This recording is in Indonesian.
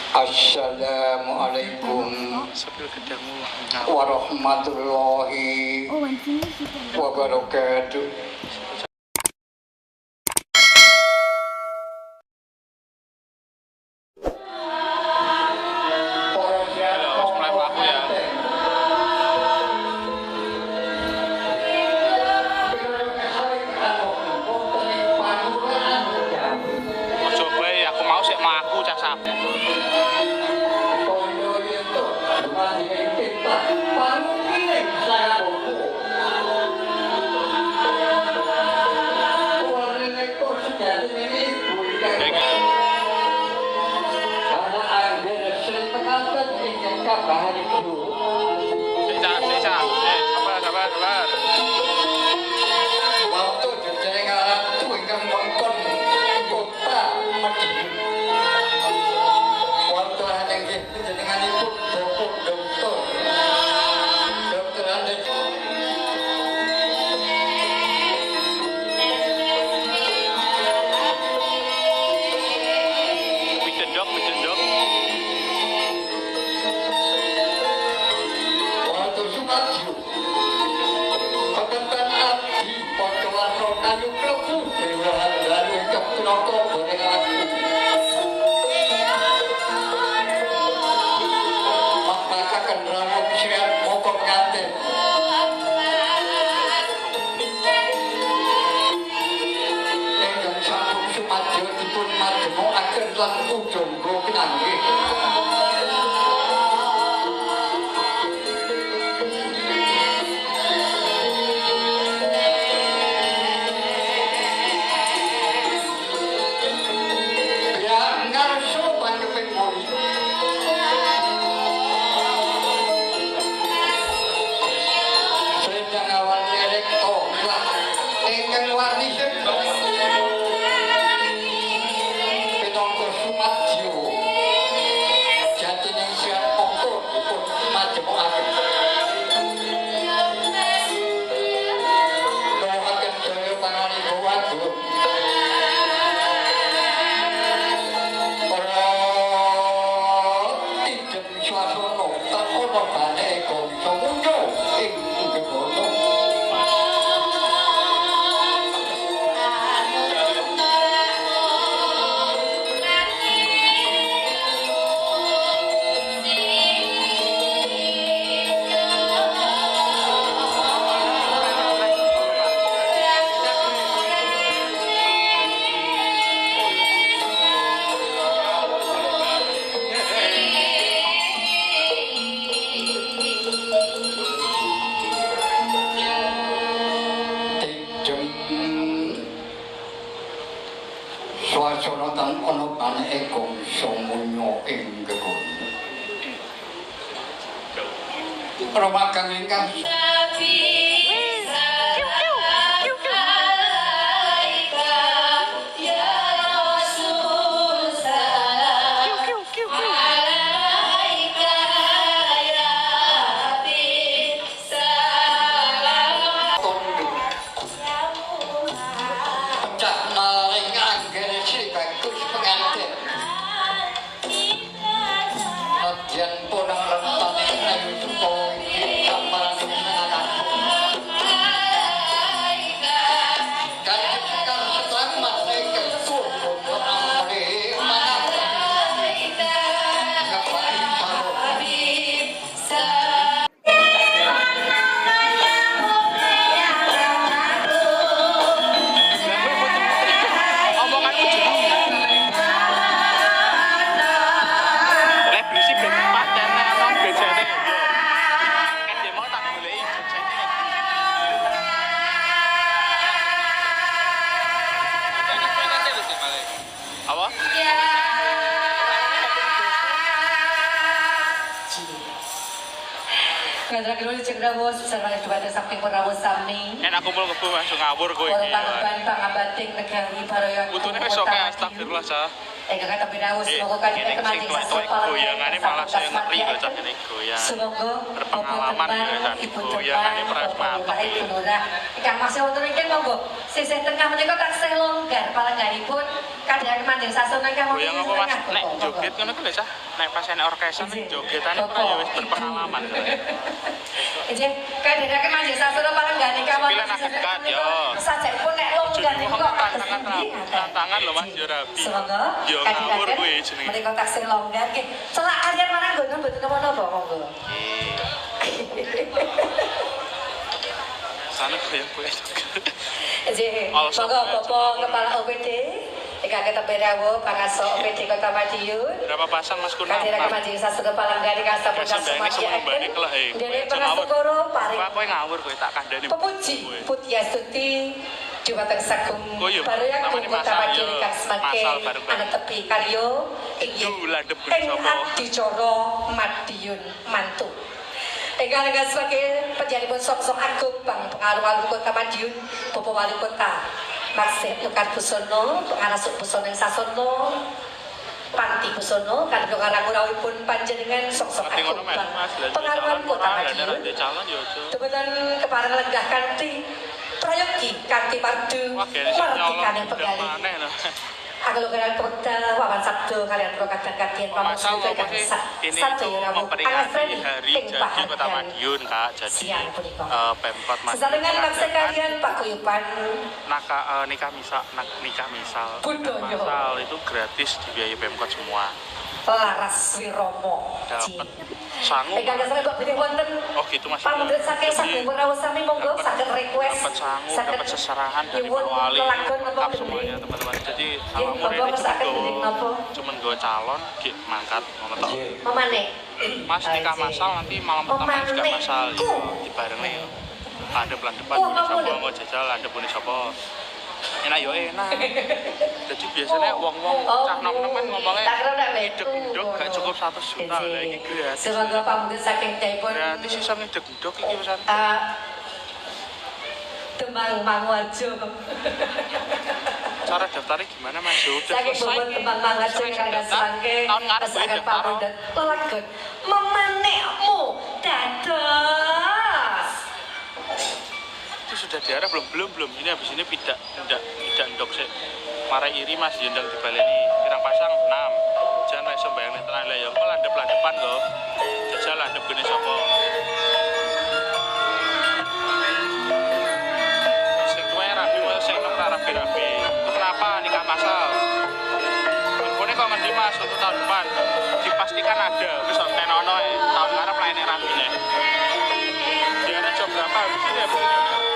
Assalamualaikum warahmatullahi wabarakatuh. Ngandra cek dawuh sareng kepada saking Prabu Sami. Yen aku mul kebu langsung ngawur kowe iki. Ora pangabating negari Parayan. Utune wis oke astagfirullah sah. Kata tapi dawuh semoga kan kemarin sasopal goyangane malah saya ngeri lho cah ini goyang. Semoga berpengalaman ya ibu goyangane peras mantap. Ikan masih wonten iki monggo. Sisih tengah menika taksih longgar palengganipun kadang manjing sasana ingkang goyang apa Mas nek joget ngono ku lho cah. nek pas enek orkestra ning jogetane ora ya wis berpengalaman. Jadi kadang-kadang manjing sastra palenggane kawan. Pilihan akat yo. Sajekipun nek longgan niku kok tantangan lho Mas yo rabi. Semoga Yo ngawur kuwi jenenge. mereka taksih longgar ke celak kalian mana nggono mboten napa-napa monggo. Sana kowe. Jadi monggo Bapak Kepala OPD Ika kita berawo pangaso OPD Kota Madiun. Berapa pasang Mas Kuna? Kadira kemajuan sastra palanggani kasta puncak Sumatera. Dari pengasukoro paring. Kowe ngawur kowe tak kandhani. Pemuji Putya Stuti Jumateng Sagung baru yang Kota Madiun kang semakin anak tepi karyo Dicoro Madiun Mantu. Enggal-enggal sebagai penjadi sok-sok agung bang pengaruh wali kota Madiun, Bapak Wali Kota Maksud Lukan Busono, pengarasuk Busono yang Sasono, Panti Busono, kadang ngarang-ngurahipun panjenengan sok-sok agung bang pengaruh kota Madiun. Teman keparang lenggah kanti prayogi kanti mardu martikan yang pegali. Agak kalian kota wawan sabdo kalian pro kadang-kadang Masal apa sih ini untuk memperingati hari jadi Kota Madiun Kak, jadi Pemkot Madiun sesarengan bangsa kalian Pak Kuyupan nikah misal masal itu gratis dibiayai Pemkot semua. Laras Wiromo dapat sangu saya kok pilih wonten oh gitu Mas pamundret saking saking merawasami monggo saged request dapat sangu dapat seserahan dari Pak Wali lengkap semuanya teman-teman jadi awakmu ini cuman gue calon mangkat ngono tok memane Mas nikah masal nanti malam pertama juga masal ya dibarengi ada pelan depan punya sapa mau jajal ada punya sapa enak yo enak. Jadi biasanya wong-wong cah nom-nom kan ngomongnya ngidek-ngidek gak cukup 100 juta lah iki gratis. Semoga pamundhet saking Jaipur. Gratis iso ngidek-ngidek iki pesan. Demang Mangwajo. Cara daftarnya gimana Mas? Udah Saking bobot Demang Mangwajo kalian semangke tahun ngarep pesakan pamundhet lagun memanekmu dados. Itu sudah diarah belum ini habis ini tidak ndok sih marai iri Mas jendang dibaleni pirang pasang 6 jangan iso bayang netenan lah ya kok landep-landepan kok jajal landep gene sapa sing tuwe rapi maksud sing nom rapi-rapi itu kenapa nikah masal infone kok ngendi Mas untuk tahun depan dipastikan ada wis tenono tahun ngarep lainnya rapine dia ada jam berapa habis ini